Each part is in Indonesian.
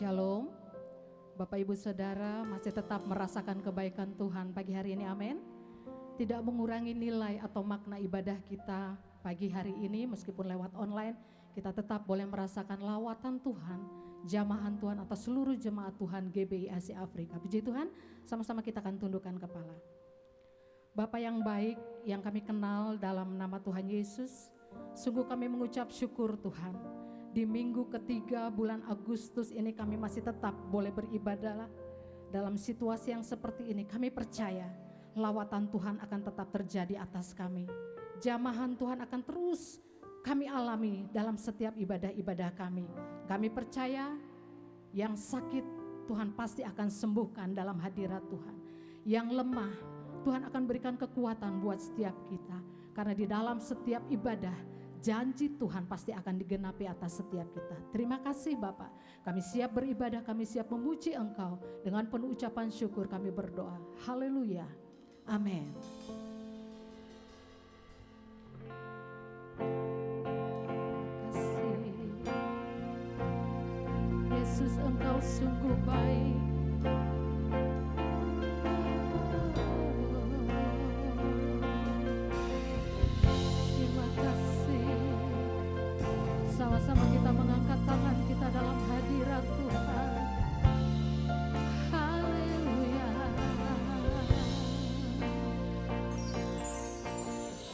Shalom, Bapak Ibu Saudara masih tetap merasakan kebaikan Tuhan pagi hari ini, amin. Tidak mengurangi nilai atau makna ibadah kita pagi hari ini meskipun lewat online, kita tetap boleh merasakan lawatan Tuhan, jamahan Tuhan atas seluruh jemaat Tuhan GBI Asia Afrika. Puji Tuhan, sama-sama kita akan tundukkan kepala. Bapa yang baik yang kami kenal dalam nama Tuhan Yesus, sungguh kami mengucap syukur Tuhan. Di minggu ketiga bulan Agustus ini kami masih tetap boleh beribadah dalam situasi yang seperti ini. Kami percaya lawatan Tuhan akan tetap terjadi atas kami. Jamahan Tuhan akan terus kami alami dalam setiap ibadah-ibadah kami. Kami percaya yang sakit Tuhan pasti akan sembuhkan dalam hadirat Tuhan. Yang lemah Tuhan akan berikan kekuatan buat setiap kita. Karena di dalam setiap ibadah janji Tuhan pasti akan digenapi atas setiap kita. Terima kasih Bapak. Kami siap beribadah, kami siap memuji Engkau. Dengan penuh ucapan syukur kami berdoa. Haleluya. Amin. Kasih. Yesus, Engkau sungguh baik. Sama-sama kita mengangkat tangan kita dalam hadirat Tuhan. Haleluya.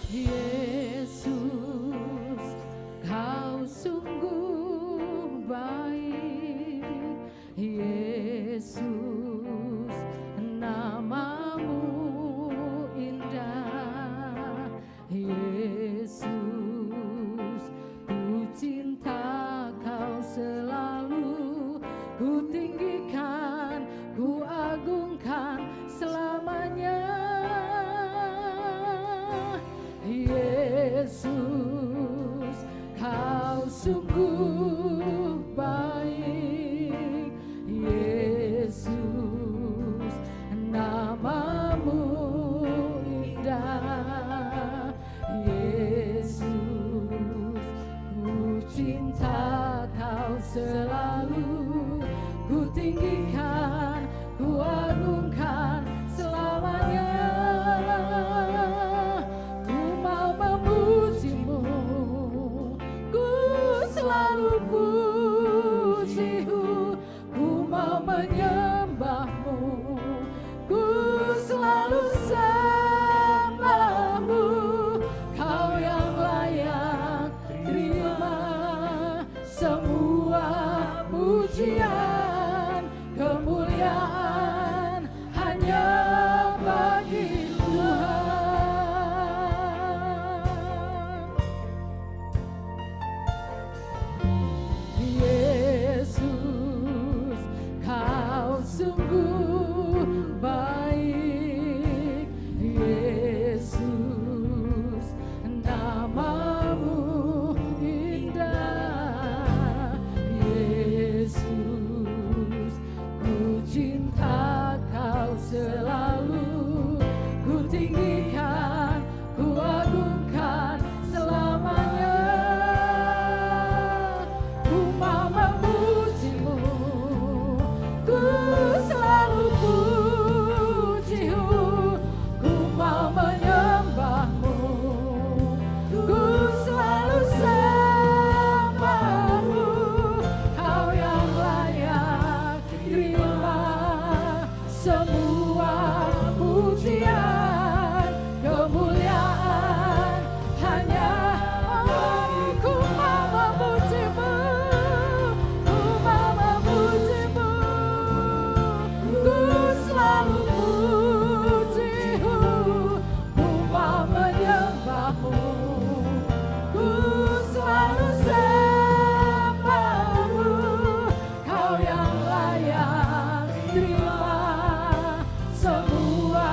Yesus, Kau sungguh baik. Yesus, namamu indah. Yesus, cinta Kau selalu ku tinggikan, ku agungkan selamanya. Yesus, Kau sungguh baik. Yesus, namamu indah. Yesus, cinta Kau selalu ku tinggikan, ku agungkan selamanya. Ku mau memuji-Mu, ku selalu puji-Mu. Ku mau menyembah-Mu, ku selalu sembah-Mu. Kau yang layak terima semua pujian, kemuliaan hanya bagi Tuhan. Yesus, Kau sungguh baik. Yesus, namamu indah. Yesus, ku cinta Kau selalu, ku tinggikan, ku agungkan selamanya. Ku mau memuji-Mu, ku selalu puji-Mu. Ku mau menyembah-Mu, ku selalu sembah-Mu. Kau yang layak terima semua pujian, kemuliaan hanya Ku mau memuji-Mu, ku mau memuji-Mu. Ku selalu puji-Mu, ku mau menyembah-Mu. Ku selalu sembah-Mu. Kau yang layak terima semua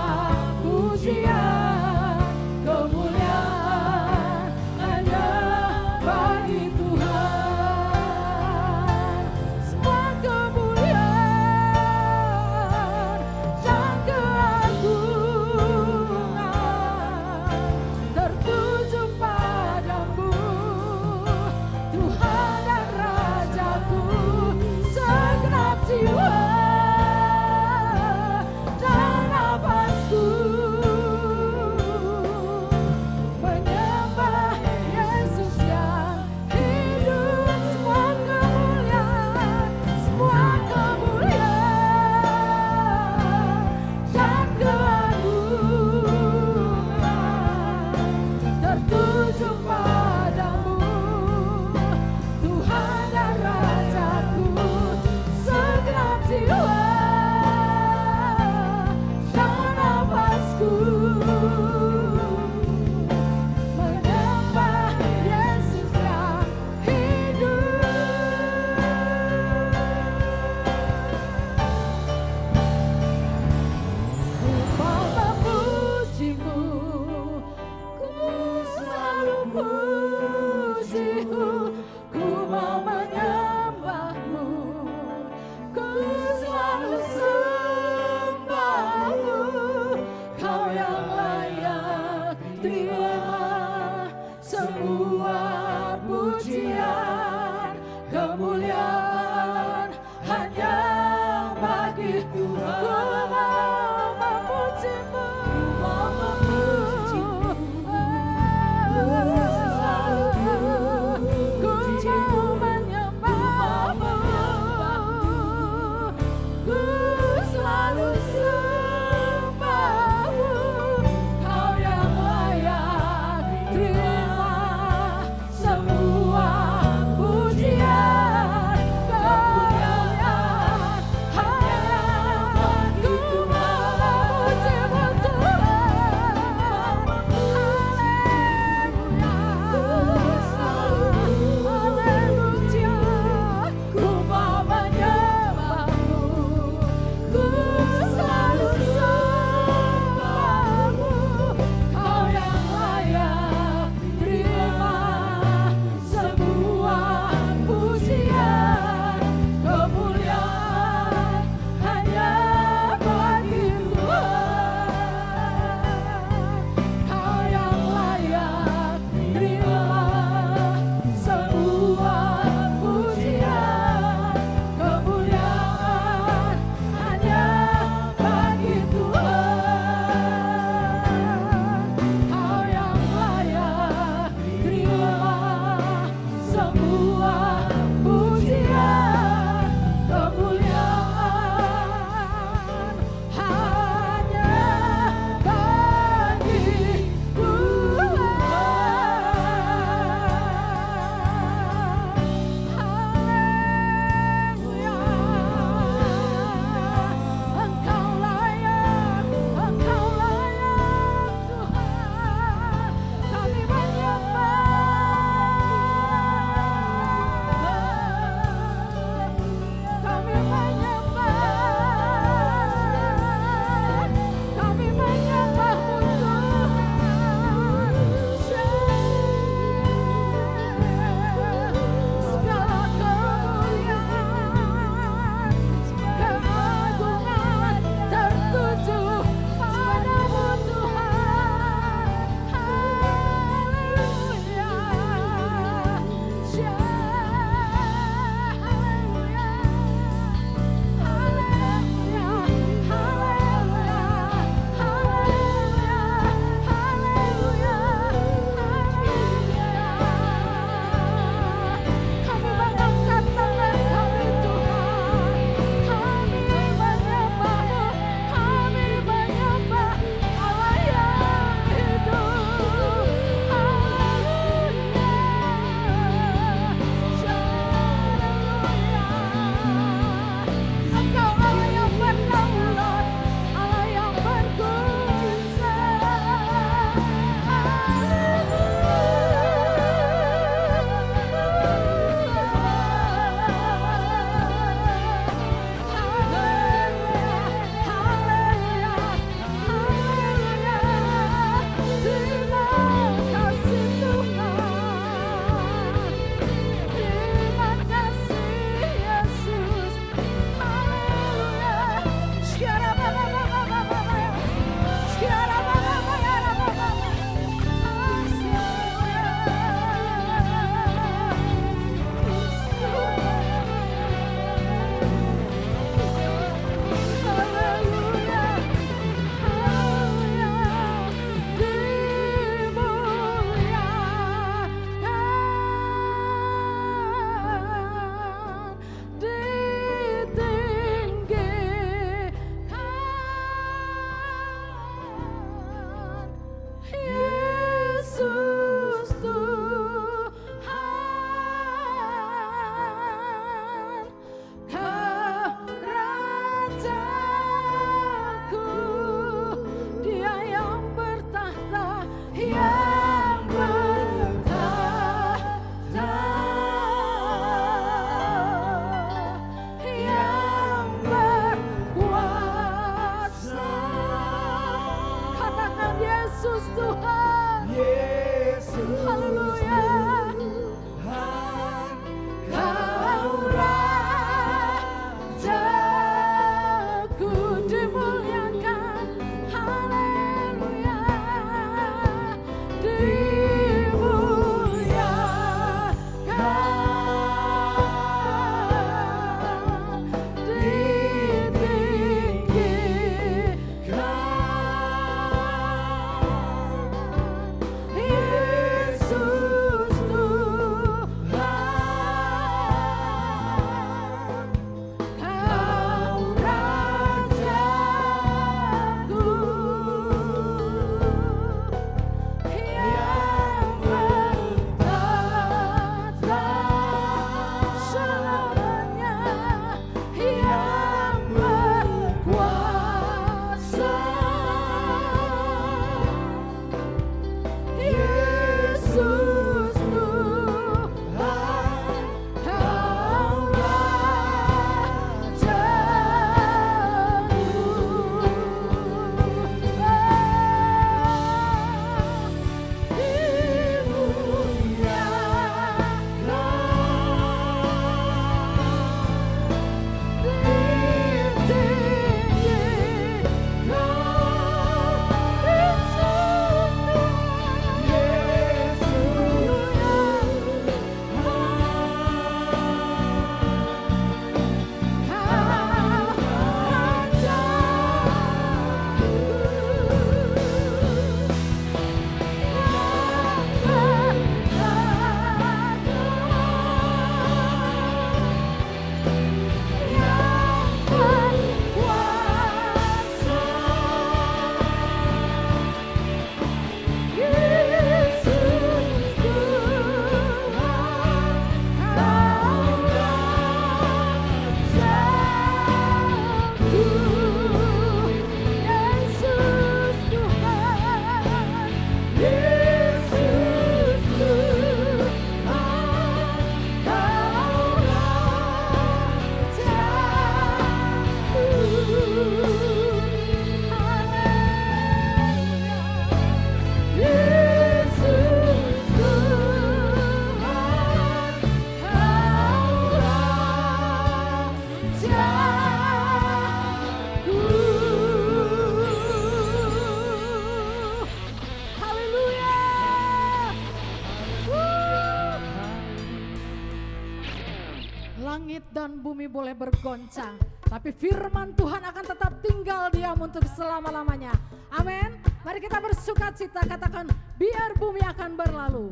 dan bumi boleh bergoncang, tapi firman Tuhan akan tetap tinggal diam untuk selama-lamanya. Amin. Mari kita bersukacita, katakan biar bumi akan berlalu.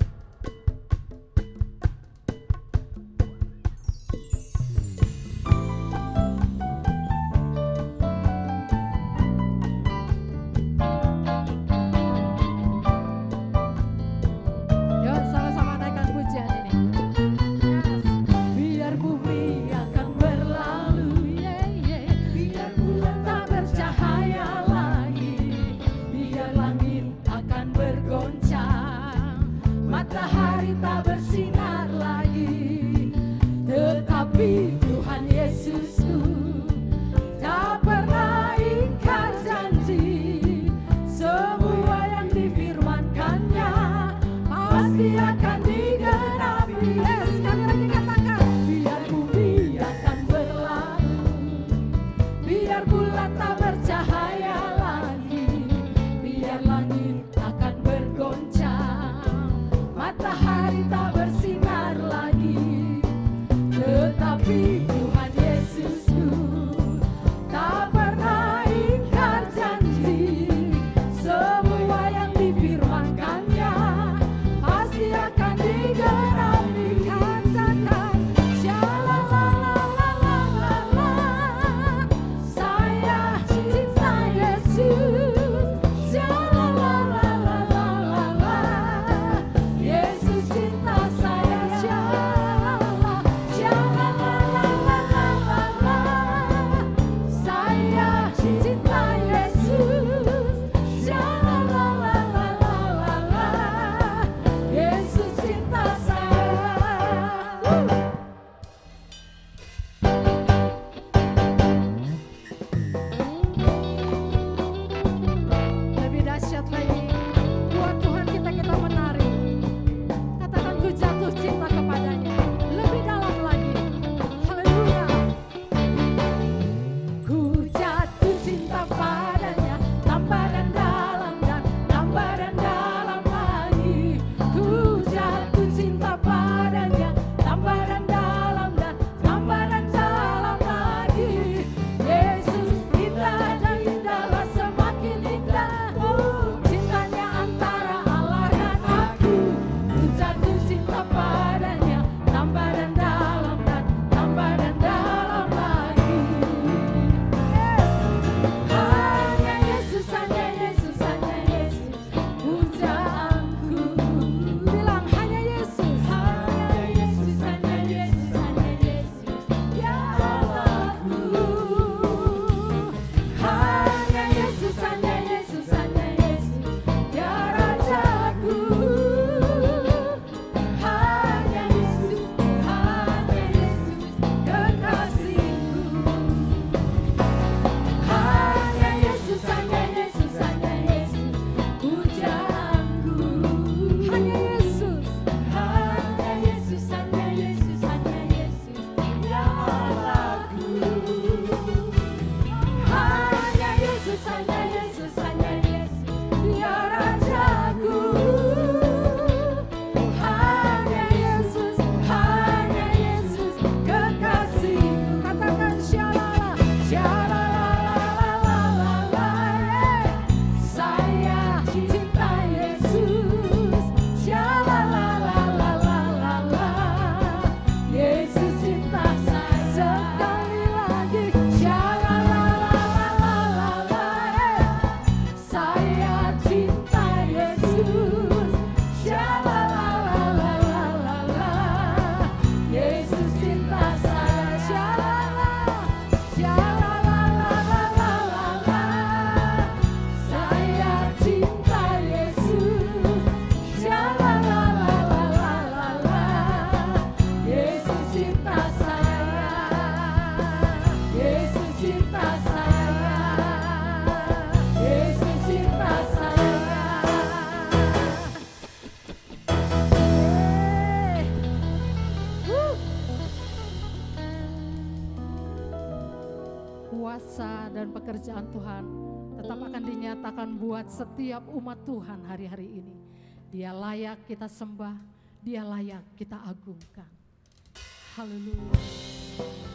kuasa dan pekerjaan Tuhan tetap akan dinyatakan buat setiap umat Tuhan hari-hari ini. Dia layak kita sembah, Dia layak kita agungkan. Haleluya.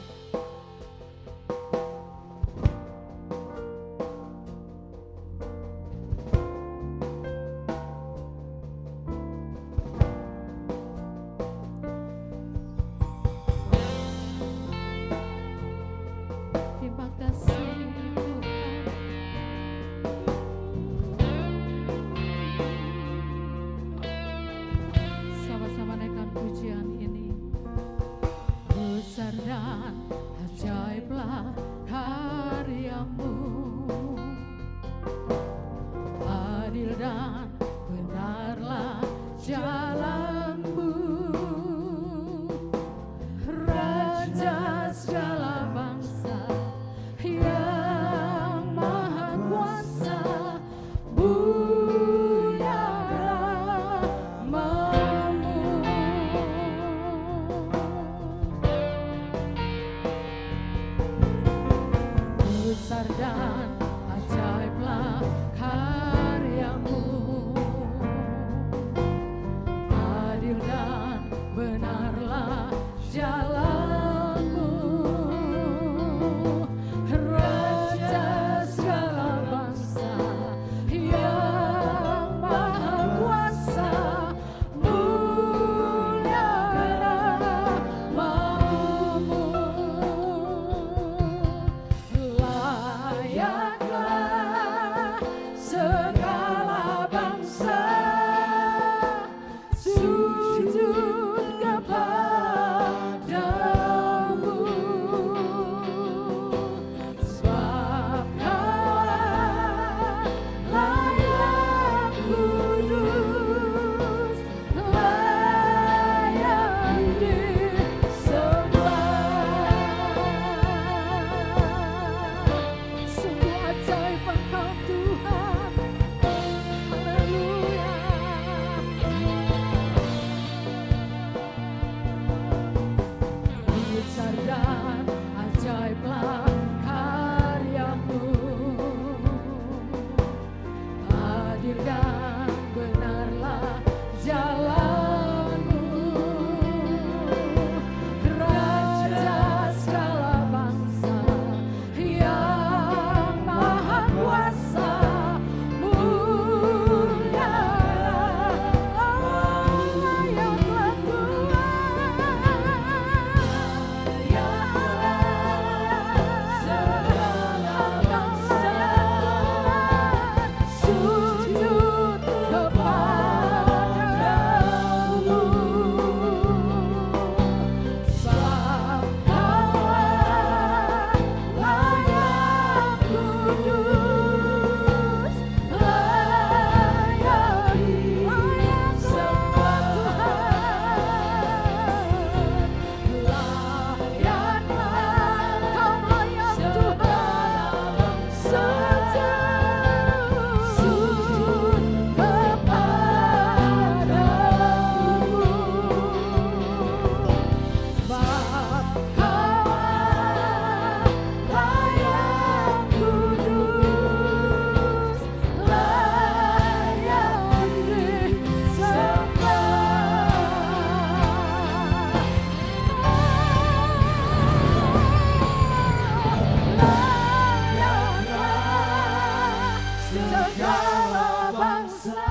segala bangsa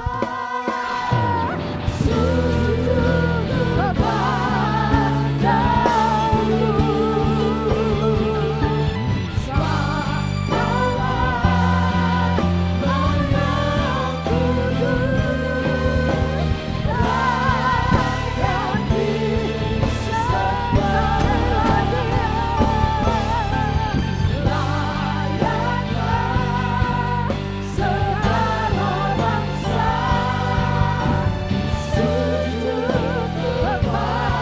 sujud kepadamu. Sembahlah Maha Kudus, layak disembah Dia, layaklah segala bangsa sujud kepadamu.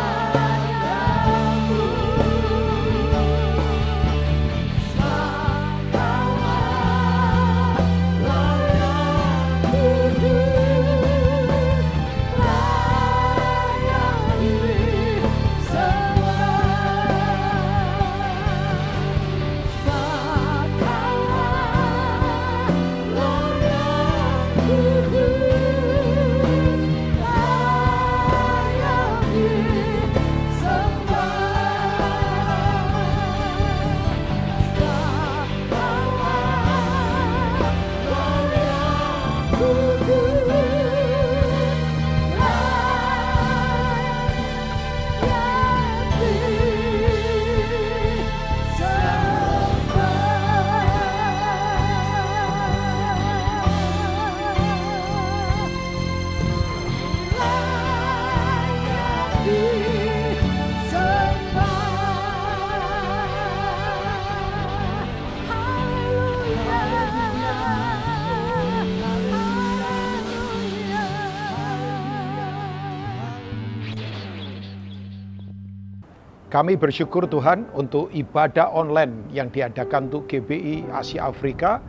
Kami bersyukur Tuhan untuk ibadah online yang diadakan untuk GBI Asia Afrika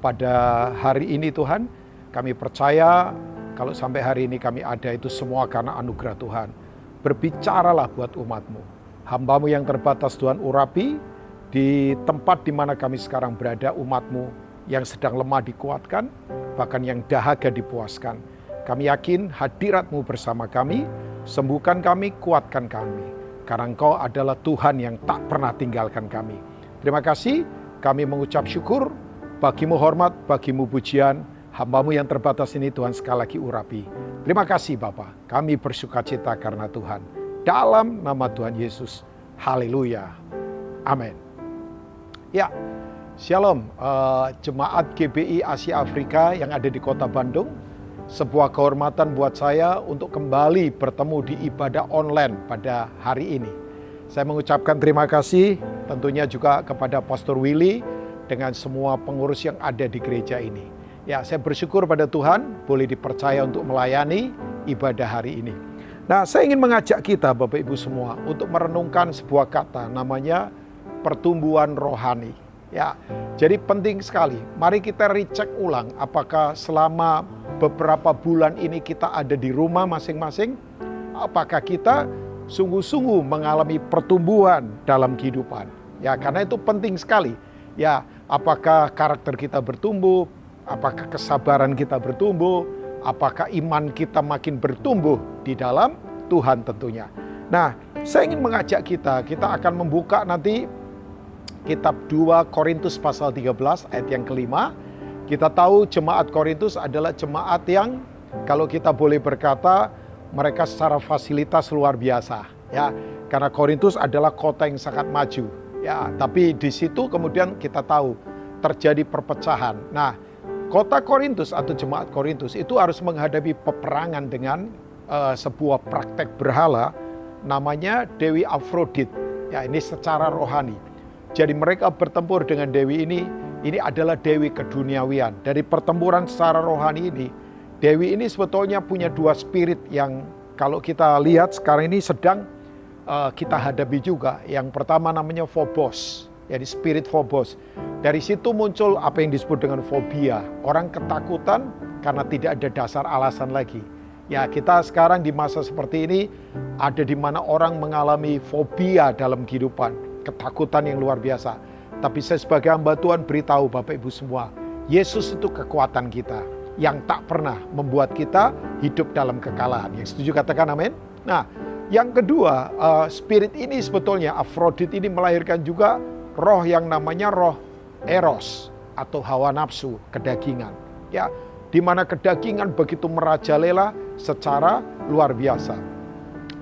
pada hari ini Tuhan. Kami percaya kalau sampai hari ini kami ada itu semua karena anugerah Tuhan. Berbicaralah buat umat-Mu. Hamba-Mu yang terbatas Tuhan urapi di tempat di mana kami sekarang berada, umat-Mu yang sedang lemah dikuatkan, bahkan yang dahaga dipuaskan. Kami yakin hadirat-Mu bersama kami, sembuhkan kami, kuatkan kami. Karena Engkau adalah Tuhan yang tak pernah tinggalkan kami. Terima kasih, kami mengucap syukur, bagi-Mu hormat, bagi-Mu pujian, hamba-Mu yang terbatas ini Tuhan sekali lagi urapi. Terima kasih Bapa, kami bersukacita karena Tuhan. Dalam nama Tuhan Yesus, haleluya, amin. Ya, shalom, jemaat GBI Asia Afrika yang ada di kota Bandung. Sebuah kehormatan buat saya untuk kembali bertemu di ibadah online pada hari ini. Saya mengucapkan terima kasih tentunya juga kepada Pastor Willy dengan semua pengurus yang ada di gereja ini. Ya, saya bersyukur pada Tuhan boleh dipercaya untuk melayani ibadah hari ini. Nah, saya ingin mengajak kita Bapak Ibu semua untuk merenungkan sebuah kata namanya pertumbuhan rohani. Ya, jadi penting sekali. Mari kita recheck ulang apakah selama beberapa bulan ini kita ada di rumah masing-masing, apakah kita sungguh-sungguh mengalami pertumbuhan dalam kehidupan. Ya, karena itu penting sekali. Ya, apakah karakter kita bertumbuh, apakah kesabaran kita bertumbuh, apakah iman kita makin bertumbuh di dalam Tuhan tentunya. Nah, saya ingin mengajak kita akan membuka nanti kitab 2 Korintus pasal 13 ayat yang kelima. Kita tahu jemaat Korintus adalah jemaat yang kalau kita boleh berkata mereka secara fasilitas luar biasa ya, karena Korintus adalah kota yang sangat maju ya, tapi di situ kemudian kita tahu terjadi perpecahan. Nah, kota Korintus atau jemaat Korintus itu harus menghadapi peperangan dengan sebuah praktek berhala namanya Dewi Afrodit ya, ini secara rohani. Jadi mereka bertempur dengan dewi ini adalah dewi keduniawian. Dari pertempuran secara rohani ini, dewi ini sebetulnya punya dua spirit yang kalau kita lihat sekarang ini sedang kita hadapi juga. Yang pertama namanya Phobos, jadi spirit Phobos. Dari situ muncul apa yang disebut dengan fobia. Orang ketakutan karena tidak ada dasar alasan lagi. Ya, kita sekarang di masa seperti ini ada di mana orang mengalami fobia dalam kehidupan. Ketakutan yang luar biasa. Tapi saya sebagai hamba Tuhan beritahu Bapak Ibu semua, Yesus itu kekuatan kita yang tak pernah membuat kita hidup dalam kekalahan. Yang setuju katakan amin. Nah, yang kedua, spirit ini sebetulnya Afrodit ini melahirkan juga roh yang namanya roh eros atau hawa nafsu, kedagingan. ya, di mana kedagingan begitu merajalela secara luar biasa.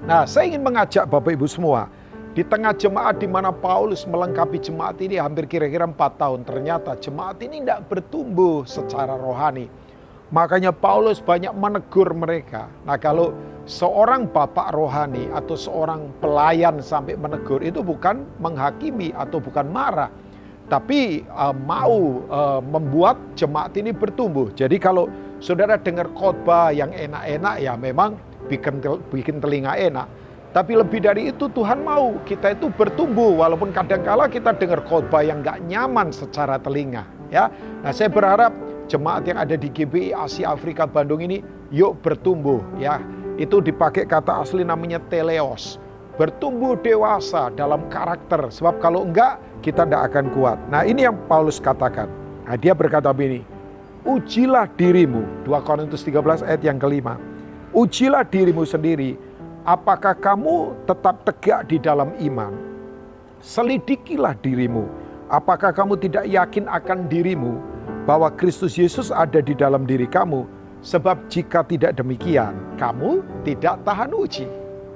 Nah, saya ingin mengajak Bapak Ibu semua, di tengah jemaat di mana Paulus melengkapi jemaat ini hampir kira-kira 4 tahun, ternyata jemaat ini tidak bertumbuh secara rohani. Makanya Paulus banyak menegur mereka. Nah, kalau seorang bapak rohani atau seorang pelayan sampai menegur, itu bukan menghakimi atau bukan marah, tapi mau membuat jemaat ini bertumbuh. Jadi kalau saudara dengar khotbah yang enak-enak, ya memang bikin telinga enak. Tapi lebih dari itu, Tuhan mau kita itu bertumbuh, walaupun kadangkala kita dengar khotbah yang gak nyaman secara telinga. Ya, nah saya berharap jemaat yang ada di GBI Asia Afrika Bandung ini, yuk bertumbuh. Ya, itu dipakai kata asli namanya teleos. Bertumbuh dewasa dalam karakter, sebab kalau enggak kita tidak akan kuat. Nah, ini yang Paulus katakan. Nah, dia berkata begini, ujilah dirimu, 2 Korintus 13 ayat yang kelima. Ujilah dirimu sendiri, apakah kamu tetap tegak di dalam iman? Selidikilah dirimu, apakah kamu tidak yakin akan dirimu bahwa Kristus Yesus ada di dalam diri kamu? Sebab jika tidak demikian, kamu tidak tahan uji.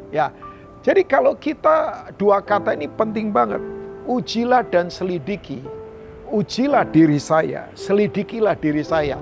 Ya, jadi kalau kita, 2 kata ini penting banget. Ujilah dan selidiki. Ujilah diri saya, selidikilah diri saya.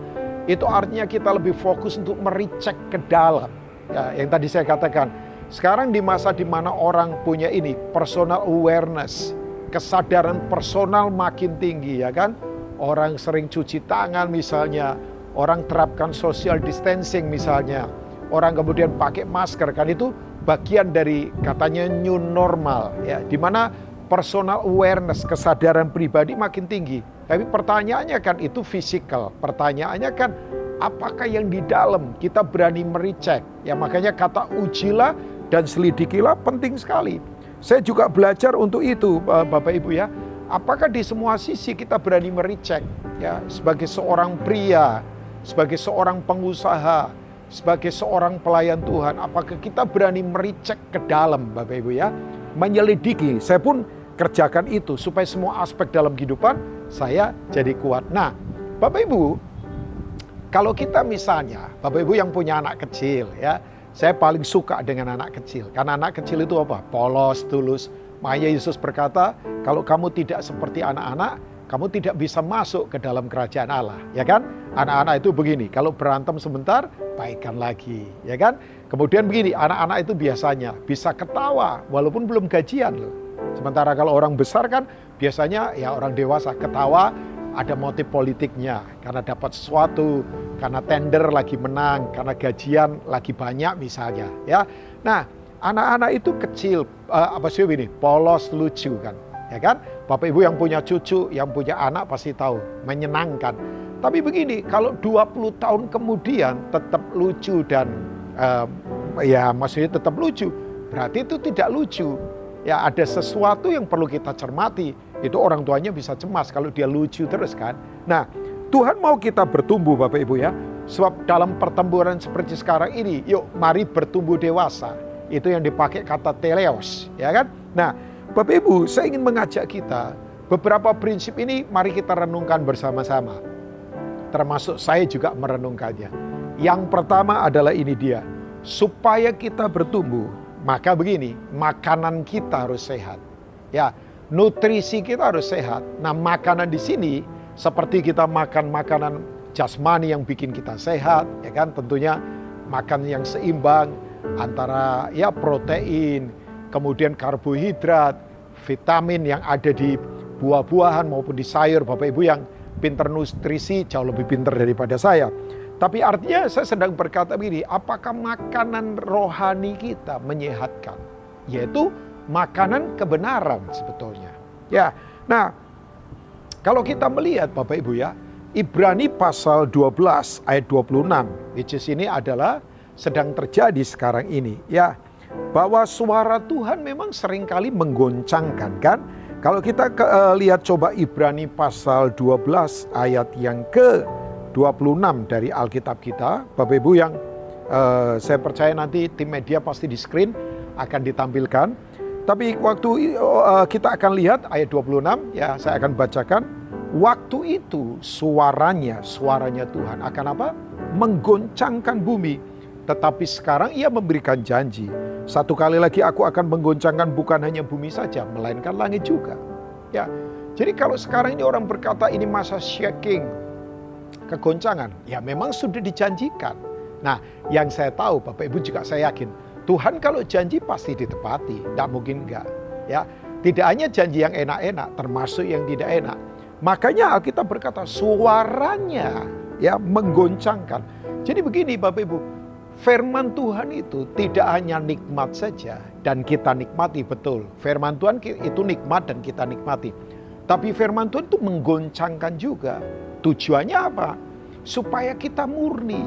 Itu artinya kita lebih fokus untuk merecek ke dalam. Ya, yang tadi saya katakan, sekarang di masa di mana orang punya ini, personal awareness, kesadaran personal makin tinggi, ya kan? Orang sering cuci tangan misalnya, orang terapkan social distancing misalnya, orang kemudian pakai masker, kan itu bagian dari katanya new normal, ya, di mana personal awareness, kesadaran pribadi makin tinggi. Tapi pertanyaannya kan itu fisikal. Pertanyaannya kan apakah yang di dalam kita berani merecek. Ya, makanya kata ujilah dan selidikilah penting sekali. Saya juga belajar untuk itu, Bapak Ibu ya. Apakah di semua sisi kita berani merecek, ya, sebagai seorang pria, sebagai seorang pengusaha, sebagai seorang pelayan Tuhan, apakah kita berani merecek ke dalam, Bapak Ibu ya, menyelidiki. Saya pun kerjakan itu supaya semua aspek dalam kehidupan saya jadi kuat. Nah, Bapak Ibu, kalau kita misalnya, Bapak Ibu yang punya anak kecil ya, saya paling suka dengan anak kecil. Karena anak kecil itu apa? Polos, tulus. Makanya Yesus berkata, kalau kamu tidak seperti anak-anak, kamu tidak bisa masuk ke dalam kerajaan Allah. Ya kan? Anak-anak itu begini, kalau berantem sebentar, baikkan lagi. Ya kan? Kemudian begini, anak-anak itu biasanya bisa ketawa, walaupun belum gajian loh. Sementara kalau orang besar kan, biasanya ya orang dewasa ketawa, ada motif politiknya, karena dapat sesuatu, karena tender lagi menang, karena gajian lagi banyak misalnya, ya. Nah, anak-anak itu kecil, ini polos, lucu kan, ya kan? Bapak Ibu yang punya cucu, yang punya anak pasti tahu, menyenangkan. Tapi begini, kalau 20 tahun kemudian tetap lucu dan ya maksudnya tetap lucu, berarti itu tidak lucu. Ya, ada sesuatu yang perlu kita cermati. Itu orang tuanya bisa cemas kalau dia lucu terus kan. Nah, Tuhan mau kita bertumbuh Bapak Ibu ya. Sebab dalam pertempuran seperti sekarang ini, yuk mari bertumbuh dewasa. Itu yang dipakai kata teleos, ya kan? Nah, Bapak Ibu, saya ingin mengajak kita, beberapa prinsip ini mari kita renungkan bersama-sama. Termasuk saya juga merenungkannya. Yang pertama adalah ini dia, supaya kita bertumbuh, maka begini, makanan kita harus sehat. Ya, nutrisi kita harus sehat. Nah, makanan di sini seperti kita makan makanan jasmani yang bikin kita sehat, ya kan? Tentunya makan yang seimbang antara ya protein, kemudian karbohidrat, vitamin yang ada di buah-buahan maupun di sayur. Bapak Ibu yang pinter nutrisi jauh lebih pinter daripada saya. Tapi artinya saya sedang berkata begini, apakah makanan rohani kita menyehatkan? Yaitu makanan kebenaran sebetulnya. Ya, nah kalau kita melihat Bapak Ibu ya, Ibrani pasal 12 ayat 26, which is ini adalah sedang terjadi sekarang ini. Ya, bahwa suara Tuhan memang seringkali menggoncangkan kan. Kalau kita lihat coba Ibrani pasal 12 ayat yang ke-26 dari Alkitab kita, Bapak Ibu yang saya percaya nanti tim media pasti di screen akan ditampilkan. Tapi waktu kita akan lihat ayat 26, ya saya akan bacakan. waktu itu suaranya Tuhan akan apa? Menggoncangkan bumi. Tetapi sekarang ia memberikan janji. Satu kali lagi aku akan menggoncangkan bukan hanya bumi saja, melainkan langit juga. Ya, jadi kalau sekarang ini orang berkata ini masa shaking, kegoncangan, ya memang sudah dijanjikan. Nah, yang saya tahu Bapak Ibu juga saya yakin, Tuhan kalau janji pasti ditepati, tidak mungkin enggak. Ya, tidak hanya janji yang enak-enak, termasuk yang tidak enak. Makanya Alkitab berkata suaranya ya menggoncangkan. Jadi begini Bapak Ibu, firman Tuhan itu tidak hanya nikmat saja dan kita nikmati, betul. Firman Tuhan itu nikmat dan kita nikmati. Tapi firman Tuhan itu menggoncangkan juga. Tujuannya apa? Supaya kita murni.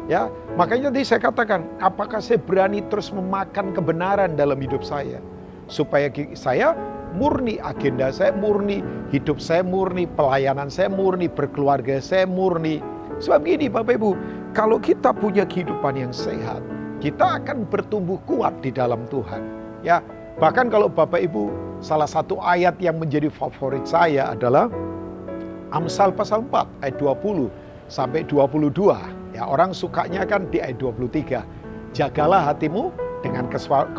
Ya, makanya tadi saya katakan, apakah saya berani terus memakan kebenaran dalam hidup saya? Supaya saya murni, agenda saya murni, hidup saya murni, pelayanan saya murni, berkeluarga saya murni. Sebab gini Bapak Ibu, kalau kita punya kehidupan yang sehat, kita akan bertumbuh kuat di dalam Tuhan. Ya, bahkan kalau Bapak Ibu, salah satu ayat yang menjadi favorit saya adalah Amsal pasal 4 ayat 20 sampai 22. Ya, orang sukanya kan di ayat 23. Jagalah hatimu dengan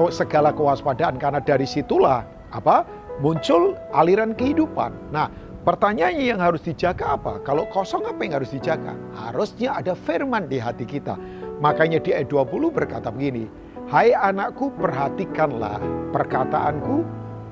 segala kewaspadaan, karena dari situlah muncul aliran kehidupan. Nah, pertanyaannya yang harus dijaga apa? Kalau kosong apa yang harus dijaga? Harusnya ada firman di hati kita. Makanya di ayat 20 berkata begini, hai anakku, perhatikanlah perkataanku,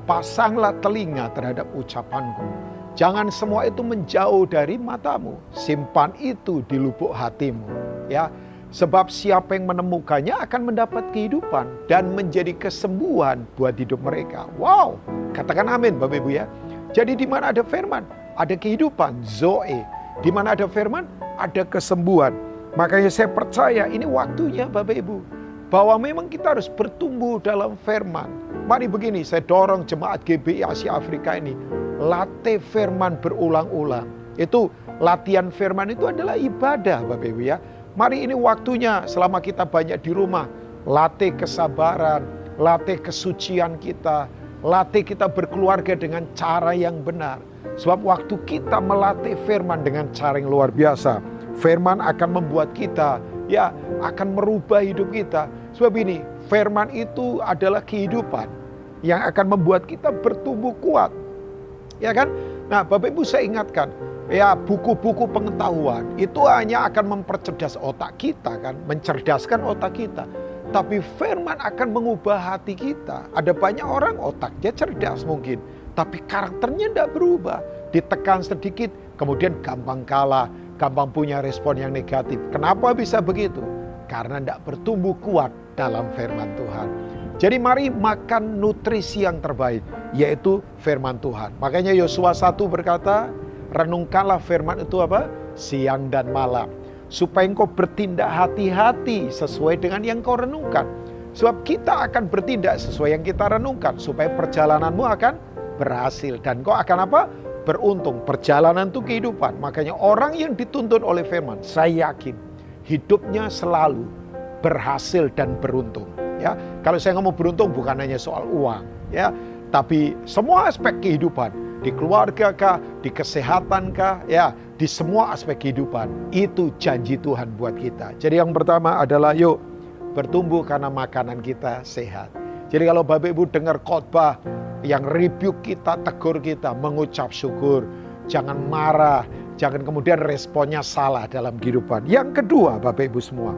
pasanglah telinga terhadap ucapanku. Jangan semua itu menjauh dari matamu, simpan itu di lubuk hatimu. Ya, sebab siapa yang menemukannya akan mendapat kehidupan dan menjadi kesembuhan buat hidup mereka. Wow, katakan amin Bapak Ibu ya. Jadi di mana ada firman, ada kehidupan, zoe. Di mana ada firman, ada kesembuhan. Makanya saya percaya ini waktunya Bapak Ibu, bahwa memang kita harus bertumbuh dalam firman. Mari begini, saya dorong jemaat GBI Asia Afrika ini, latih firman berulang-ulang. Itu latihan firman itu adalah ibadah Bapak Ibu ya. Mari ini waktunya selama kita banyak di rumah, latih kesabaran, latih kesucian kita, latih kita berkeluarga dengan cara yang benar. Sebab waktu kita melatih firman dengan cara yang luar biasa, firman akan membuat kita ya akan merubah hidup kita. Sebab ini firman itu adalah kehidupan yang akan membuat kita bertumbuh kuat. Ya kan? Nah, Bapak Ibu saya ingatkan, ya buku-buku pengetahuan itu hanya akan mempercerdas otak kita kan, mencerdaskan otak kita. Tapi firman akan mengubah hati kita. Ada banyak orang otaknya cerdas mungkin, tapi karakternya tidak berubah. Ditekan sedikit, kemudian gampang kalah, gampang punya respon yang negatif. Kenapa bisa begitu? Karena tidak bertumbuh kuat dalam firman Tuhan. Jadi mari makan nutrisi yang terbaik, yaitu firman Tuhan. Makanya Yosua 1 berkata, renungkanlah firman itu siang dan malam, supaya engkau bertindak hati-hati sesuai dengan yang kau renungkan. Sebab kita akan bertindak sesuai yang kita renungkan, supaya perjalananmu akan berhasil. Dan kau akan beruntung. Perjalanan itu kehidupan. Makanya orang yang dituntun oleh firman, saya yakin hidupnya selalu berhasil dan beruntung. Ya, kalau saya ngomong beruntung bukan hanya soal uang, ya, tapi semua aspek kehidupan, di keluarga kah, di kesehatan kah, ya, di semua aspek kehidupan itu janji Tuhan buat kita. Jadi yang pertama adalah yuk bertumbuh karena makanan kita sehat. Jadi kalau Bapak Ibu dengar khotbah yang rebuke kita, tegur kita, mengucap syukur, jangan marah, jangan kemudian responnya salah dalam kehidupan. Yang kedua Bapak Ibu semua,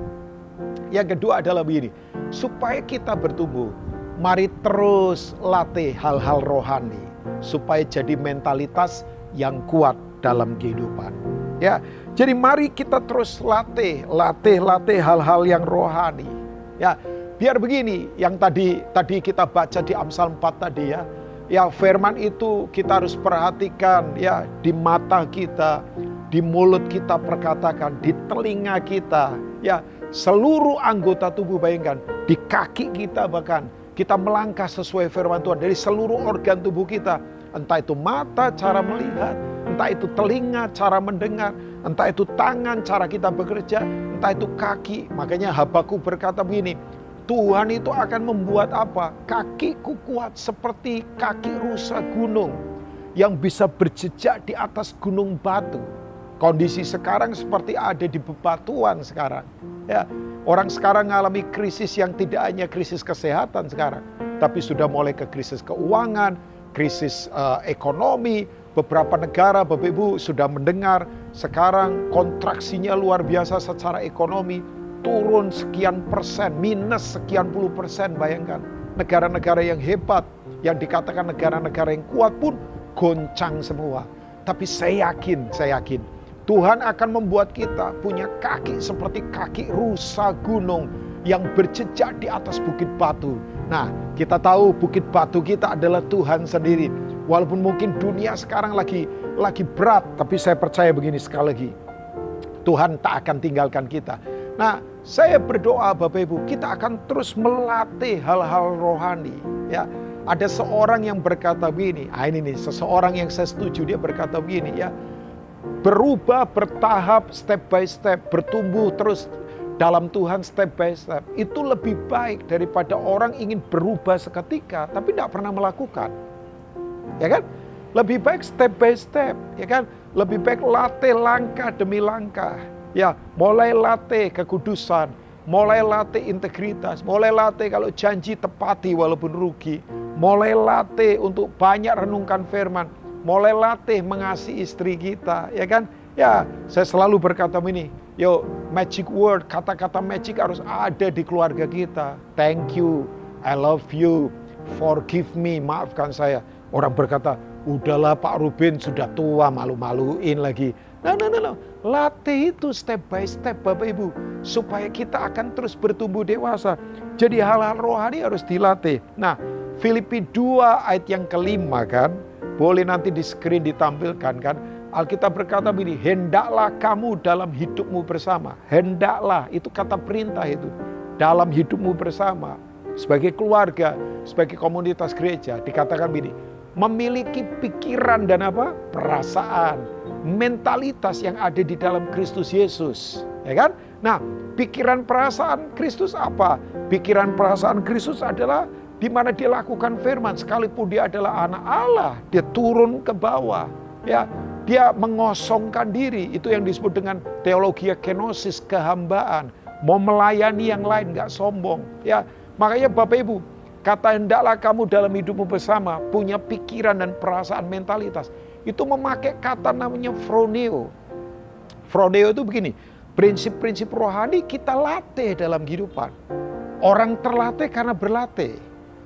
yang kedua adalah begini, supaya kita bertumbuh, mari terus latih hal-hal rohani, supaya jadi mentalitas yang kuat dalam kehidupan. Ya, jadi mari kita terus latih hal-hal yang rohani. Ya, biar begini, yang tadi kita baca di Amsal 4 tadi ya. Ya, firman itu kita harus perhatikan ya, di mata kita, di mulut kita perkatakan, di telinga kita, ya, seluruh anggota tubuh, bayangkan, di kaki kita bahkan, kita melangkah sesuai firman Tuhan dari seluruh organ tubuh kita. Entah itu mata, cara melihat, entah itu telinga, cara mendengar, entah itu tangan, cara kita bekerja, entah itu kaki. Makanya Habakuk berkata begini, Tuhan itu akan membuat kakiku kuat seperti kaki rusa gunung, yang bisa berjejak di atas gunung batu. Kondisi sekarang seperti ada di bebatuan sekarang. Ya, orang sekarang mengalami krisis yang tidak hanya krisis kesehatan sekarang, tapi sudah mulai ke krisis keuangan, krisis ekonomi. Beberapa negara, Bapak Ibu sudah mendengar sekarang kontraksinya luar biasa secara ekonomi, turun sekian persen, minus sekian puluh persen. Bayangkan, negara-negara yang hebat, yang dikatakan negara-negara yang kuat pun goncang semua. Tapi saya yakin Tuhan akan membuat kita punya kaki seperti kaki rusa gunung yang berjejak di atas bukit batu. Nah, kita tahu bukit batu kita adalah Tuhan sendiri. Walaupun mungkin dunia sekarang lagi berat, tapi saya percaya begini sekali lagi, Tuhan tak akan tinggalkan kita. Nah, saya berdoa Bapak Ibu, kita akan terus melatih hal-hal rohani. Ya, ada seorang yang berkata begini, ini nih seseorang yang saya setuju, dia berkata begini ya, berubah bertahap, step by step, bertumbuh terus dalam Tuhan step by step. Itu lebih baik daripada orang ingin berubah seketika tapi tidak pernah melakukan. Ya kan? Lebih baik step by step, ya kan? Lebih baik latih langkah demi langkah. Ya, mulai latih kekudusan, mulai latih integritas, mulai latih kalau janji tepati walaupun rugi, mulai latih untuk banyak renungkan firman, mulai latih mengasihi istri kita, ya kan? Ya, saya selalu berkata ini, yo, magic word, kata-kata magic harus ada di keluarga kita. Thank you, I love you, forgive me, maafkan saya. Orang berkata, udahlah Pak Ruben sudah tua, malu-maluin lagi. No. Latih itu step by step Bapak Ibu. Supaya kita akan terus bertumbuh dewasa. Jadi hal-hal rohani harus dilatih. Nah, Filipi 2 ayat yang kelima kan. Boleh nanti di screen ditampilkan kan. Alkitab berkata begini, hendaklah kamu dalam hidupmu bersama. Hendaklah, itu kata perintah itu. Dalam hidupmu bersama. Sebagai keluarga, sebagai komunitas gereja. Dikatakan begini, memiliki pikiran dan perasaan, mentalitas yang ada di dalam Kristus Yesus, ya kan? Nah, pikiran perasaan Kristus apa? Pikiran perasaan Kristus adalah di mana dia lakukan firman, sekalipun dia adalah anak Allah, dia turun ke bawah, ya, dia mengosongkan diri. Itu yang disebut dengan teologi kenosis, kehambaan, mau melayani yang lain, nggak sombong, ya. Makanya Bapak Ibu, kata hendaklah kamu dalam hidupmu bersama, punya pikiran dan perasaan mentalitas. Itu memakai kata namanya phroneo. Phroneo itu begini, prinsip-prinsip rohani kita latih dalam kehidupan. Orang terlatih karena berlatih.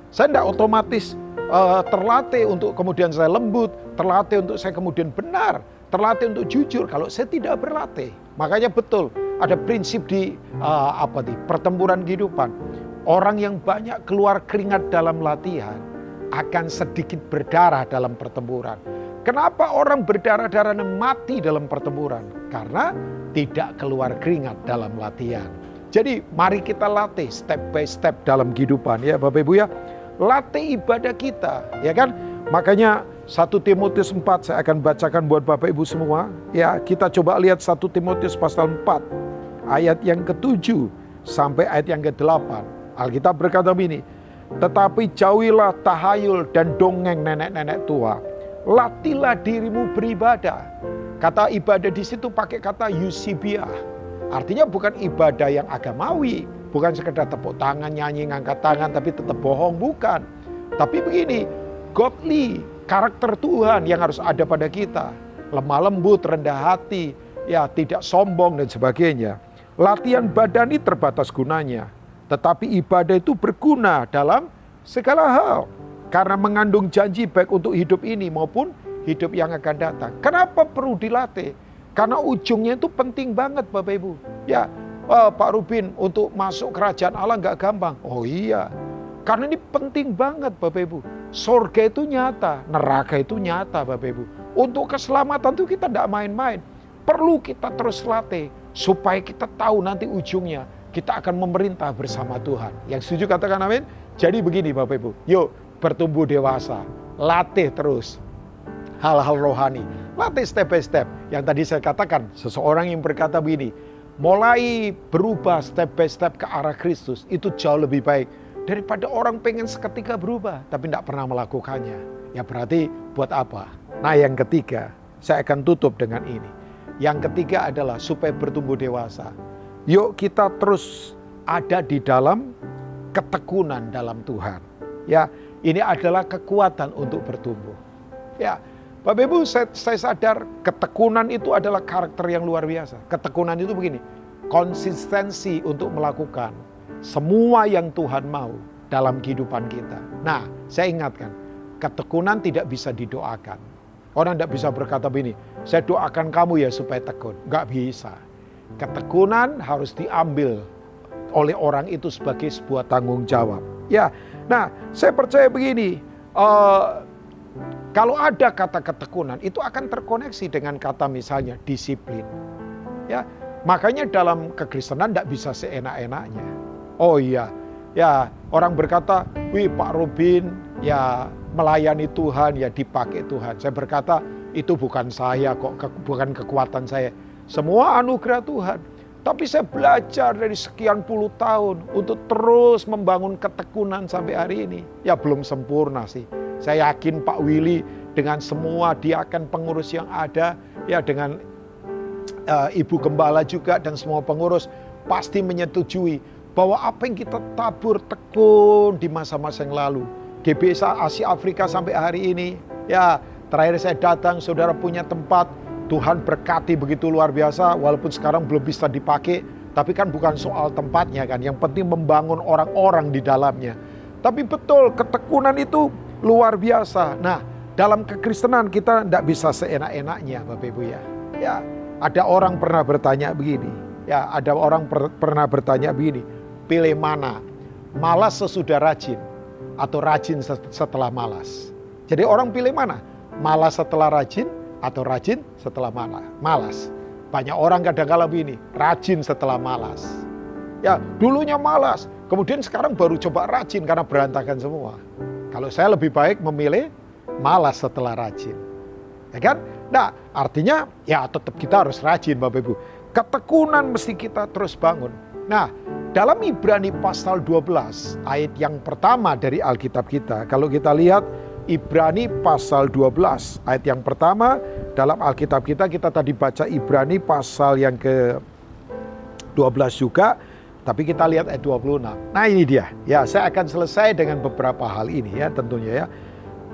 Saya tidak otomatis terlatih untuk kemudian saya lembut, terlatih untuk saya kemudian benar, terlatih untuk jujur kalau saya tidak berlatih. Makanya betul, ada prinsip di pertempuran kehidupan. Orang yang banyak keluar keringat dalam latihan akan sedikit berdarah dalam pertempuran. Kenapa orang berdarah-darah dan mati dalam pertempuran? Karena tidak keluar keringat dalam latihan. Jadi mari kita latih step by step dalam kehidupan ya Bapak Ibu ya. Latih ibadah kita ya kan. Makanya 1 Timotius 4 saya akan bacakan buat Bapak Ibu semua. Ya, kita coba lihat 1 Timotius pasal 4 ayat yang ke-7 sampai ayat yang ke-8. Alkitab berkata begini, tetapi jauhilah tahayul dan dongeng nenek-nenek tua. Latihlah dirimu beribadah. Kata ibadah di situ pakai kata eusebiah. Artinya bukan ibadah yang agamawi, bukan sekedar tepuk tangan, nyanyi, ngangkat tangan tapi tetap bohong, bukan. Tapi begini, godly, karakter Tuhan yang harus ada pada kita. Lemah lembut, rendah hati, ya tidak sombong dan sebagainya. Latihan badani terbatas gunanya. Tetapi ibadah itu berguna dalam segala hal. Karena mengandung janji baik untuk hidup ini maupun hidup yang akan datang. Kenapa perlu dilatih? Karena ujungnya itu penting banget Bapak Ibu. Ya, Pak Rubin untuk masuk kerajaan Allah nggak gampang. Oh iya, karena ini penting banget Bapak Ibu. Surga itu nyata, neraka itu nyata Bapak Ibu. Untuk keselamatan itu kita tidak main-main. Perlu kita terus latih supaya kita tahu nanti ujungnya. Kita akan memerintah bersama Tuhan. Yang setuju katakan amin. Jadi begini Bapak Ibu, yuk bertumbuh dewasa, latih terus hal-hal rohani, latih step by step. Yang tadi saya katakan, seseorang yang berkata begini, mulai berubah step by step ke arah Kristus, itu jauh lebih baik daripada orang pengen seketika berubah, tapi tidak pernah melakukannya. Ya berarti buat apa? Nah, yang ketiga, saya akan tutup dengan ini. Yang ketiga adalah supaya bertumbuh dewasa. Yuk kita terus ada di dalam ketekunan dalam Tuhan. Ya, ini adalah kekuatan untuk bertumbuh. Ya, Bapak Ibu, saya sadar ketekunan itu adalah karakter yang luar biasa. Ketekunan itu begini, konsistensi untuk melakukan semua yang Tuhan mau dalam kehidupan kita. Nah, saya ingatkan, ketekunan tidak bisa didoakan. Orang tidak bisa berkata begini, saya doakan kamu ya supaya tekun. Nggak bisa. Ketekunan harus diambil oleh orang itu sebagai sebuah tanggung jawab. Ya, nah saya percaya begini, kalau ada kata ketekunan itu akan terkoneksi dengan kata misalnya disiplin. Ya, makanya dalam kekristenan tidak bisa seenak-enaknya. Oh iya, ya orang berkata, wih Pak Robin ya melayani Tuhan ya dipakai Tuhan. Saya berkata itu bukan saya kok, bukan kekuatan saya. Semua anugerah Tuhan. Tapi saya belajar dari sekian puluh tahun untuk terus membangun ketekunan sampai hari ini. Ya belum sempurna sih. Saya yakin Pak Willy dengan semua diakan pengurus yang ada, ya dengan Ibu Gembala juga dan semua pengurus pasti menyetujui bahwa apa yang kita tabur tekun di masa-masa yang lalu. GBI Asia Afrika sampai hari ini, ya terakhir saya datang, saudara punya tempat, Tuhan berkati begitu luar biasa, walaupun sekarang belum bisa dipakai, tapi kan bukan soal tempatnya kan, yang penting membangun orang-orang di dalamnya. Tapi betul, ketekunan itu luar biasa. Nah, dalam kekristenan kita tidak bisa seenak-enaknya Bapak Ibu ya. Ya, ada orang pernah bertanya begini, pernah bertanya begini, pilih mana, malas sesudah rajin, atau rajin setelah malas. Jadi orang pilih mana? Malas setelah rajin, atau rajin setelah malas. Banyak orang kadang-kala begini, rajin setelah malas. Ya, dulunya malas, kemudian sekarang baru coba rajin karena berantakan semua. Kalau saya lebih baik memilih malas setelah rajin. Ya kan? Nah, artinya ya tetap kita harus rajin Bapak Ibu. Ketekunan mesti kita terus bangun. Nah, dalam Ibrani pasal 12 ayat yang pertama dari Alkitab kita, kalau kita lihat Ibrani pasal 12 ayat yang pertama dalam Alkitab kita tadi baca Ibrani pasal yang ke-12 juga, tapi kita lihat ayat 26. Nah ini dia, ya saya akan selesai dengan beberapa hal ini ya tentunya ya.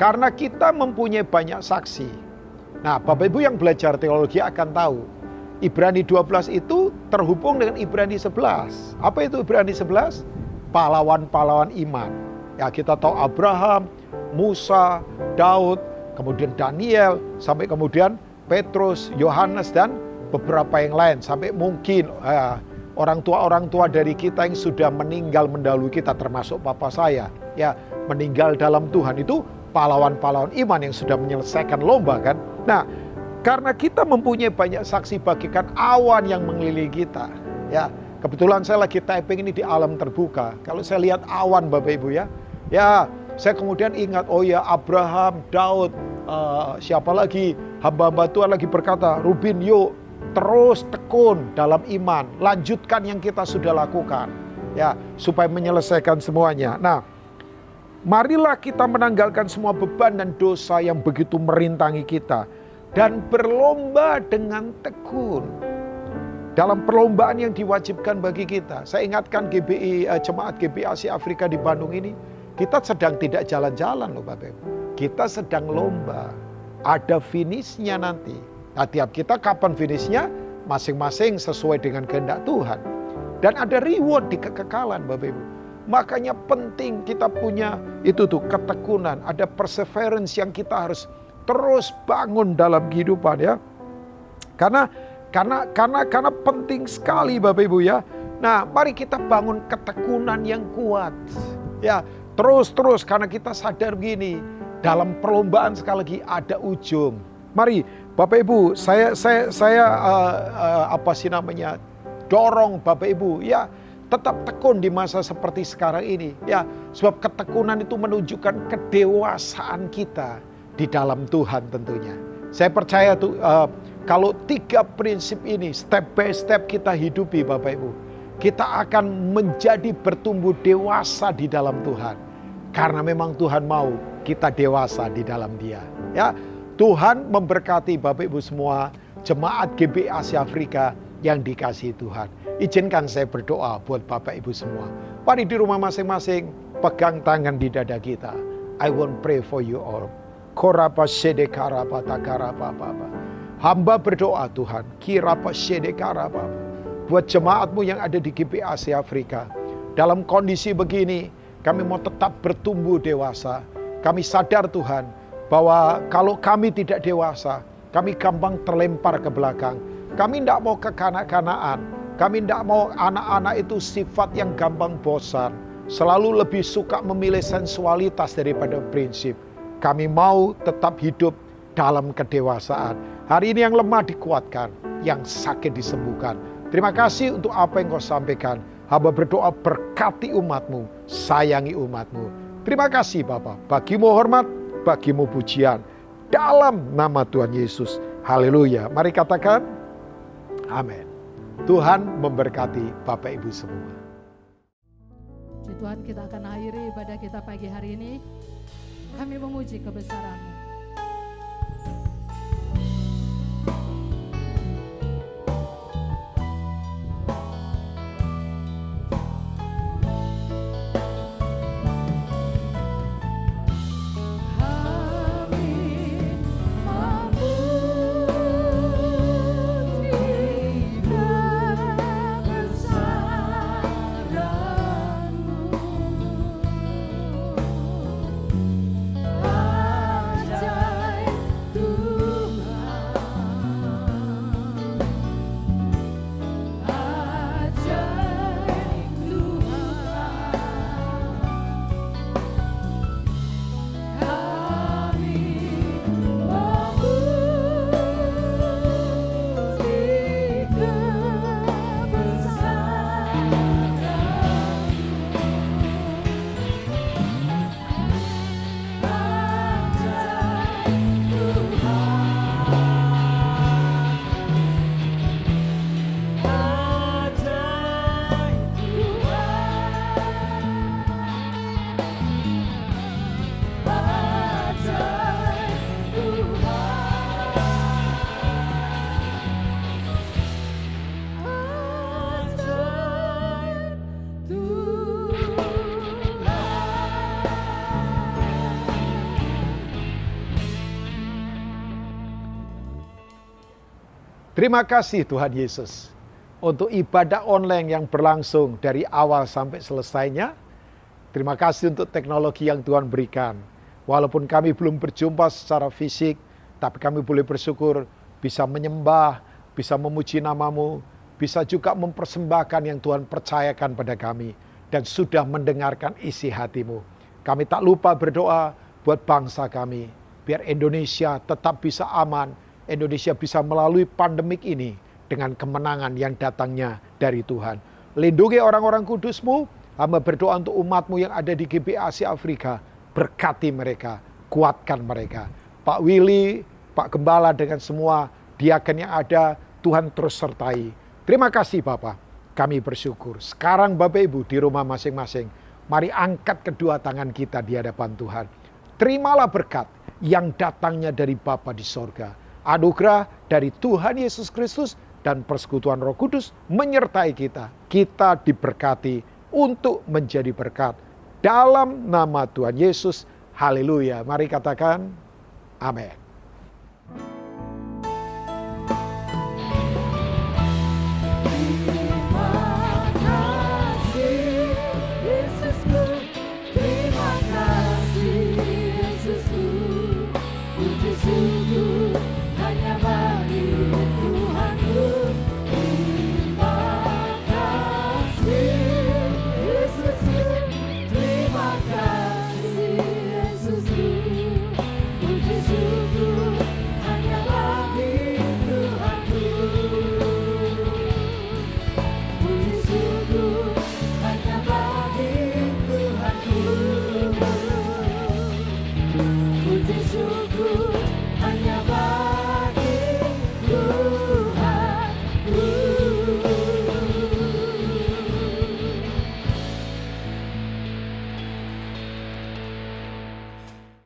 Karena kita mempunyai banyak saksi. Nah Bapak Ibu yang belajar teologi akan tahu, Ibrani 12 itu terhubung dengan Ibrani 11. Apa itu Ibrani 11? Pahlawan-pahlawan iman. Ya kita tahu Abraham, Musa, Daud, kemudian Daniel, sampai kemudian Petrus, Yohanes, dan beberapa yang lain. Sampai mungkin orang tua dari kita yang sudah meninggal mendahului kita, termasuk papa saya. Ya, meninggal dalam Tuhan itu pahlawan-pahlawan iman yang sudah menyelesaikan lomba kan. Nah, karena kita mempunyai banyak saksi bagikan awan yang mengelilingi kita. Ya, kebetulan saya lagi typing ini di alam terbuka. Kalau saya lihat awan Bapak Ibu ya. Ya, saya kemudian ingat, oh ya Abraham, Daud, siapa lagi, hamba-hamba Tuhan lagi berkata, Rubin yuk terus tekun dalam iman, lanjutkan yang kita sudah lakukan, ya supaya menyelesaikan semuanya. Nah, marilah kita menanggalkan semua beban dan dosa yang begitu merintangi kita, dan berlomba dengan tekun dalam perlombaan yang diwajibkan bagi kita. Saya ingatkan jemaat GBI Asia Afrika di Bandung ini, kita sedang tidak jalan-jalan loh Bapak Ibu. Kita sedang lomba. Ada finishnya nanti. Nah tiap kita kapan finishnya? Masing-masing sesuai dengan kehendak Tuhan. Dan ada reward di kekekalan Bapak Ibu. Makanya penting kita punya itu tuh ketekunan. Ada perseverance yang kita harus terus bangun dalam kehidupan ya. Karena penting sekali Bapak Ibu ya. Nah mari kita bangun ketekunan yang kuat. Ya, terus karena kita sadar begini, dalam perlombaan sekali lagi ada ujung. Mari Bapak Ibu, saya dorong Bapak Ibu ya tetap tekun di masa seperti sekarang ini ya, sebab ketekunan itu menunjukkan kedewasaan kita di dalam Tuhan tentunya. Saya percaya tuh kalau 3 prinsip ini step by step kita hidupi Bapak Ibu, kita akan menjadi bertumbuh dewasa di dalam Tuhan. Karena memang Tuhan mau kita dewasa di dalam Dia. Ya, Tuhan memberkati Bapak Ibu semua, jemaat GBI Asia Afrika yang dikasihi Tuhan. Izinkan saya berdoa buat Bapak Ibu semua. Mari di rumah masing-masing, pegang tangan di dada kita. I want pray for you all. Korapa sede karapa takarapa apa. Hamba berdoa Tuhan, kirapa sede karapa. Buat jemaatmu yang ada di GBI Asia Afrika. Dalam kondisi begini, kami mau tetap bertumbuh dewasa. Kami sadar Tuhan, bahwa kalau kami tidak dewasa, kami gampang terlempar ke belakang. Kami tidak mau kekanak-kanaan. Kami tidak mau anak-anak itu sifat yang gampang bosan. Selalu lebih suka memilih sensualitas daripada prinsip. Kami mau tetap hidup dalam kedewasaan. Hari ini yang lemah dikuatkan, yang sakit disembuhkan. Terima kasih untuk apa yang kau sampaikan. Hamba berdoa berkati umatmu, sayangi umatmu. Terima kasih Bapa, bagimu hormat, bagimu pujian. Dalam nama Tuhan Yesus. Haleluya. Mari katakan, amin. Tuhan memberkati Bapak Ibu semua. Puji Tuhan, kita akan akhiri ibadah kita pagi hari ini. Kami memuji kebesaran-Mu. Terima kasih Tuhan Yesus untuk ibadah online yang berlangsung dari awal sampai selesainya. Terima kasih untuk teknologi yang Tuhan berikan. Walaupun kami belum berjumpa secara fisik, tapi kami boleh bersyukur bisa menyembah, bisa memuji nama-Mu, bisa juga mempersembahkan yang Tuhan percayakan pada kami dan sudah mendengarkan isi hati-Mu. Kami tak lupa berdoa buat bangsa kami, biar Indonesia tetap bisa aman, Indonesia bisa melalui pandemik ini dengan kemenangan yang datangnya dari Tuhan. Lindungi orang-orang kudus-Mu, hamba berdoa untuk umat-Mu yang ada di GBI Asia Afrika, berkati mereka, kuatkan mereka. Pak Willy, Pak Gembala dengan semua diaken yang ada, Tuhan terus sertai. Terima kasih Bapak, kami bersyukur. Sekarang Bapak Ibu di rumah masing-masing, mari angkat kedua tangan kita di hadapan Tuhan. Terimalah berkat yang datangnya dari Bapa di sorga. Anugerah dari Tuhan Yesus Kristus dan persekutuan Roh Kudus menyertai kita. Kita diberkati untuk menjadi berkat. Dalam nama Tuhan Yesus, haleluya. Mari katakan, amin.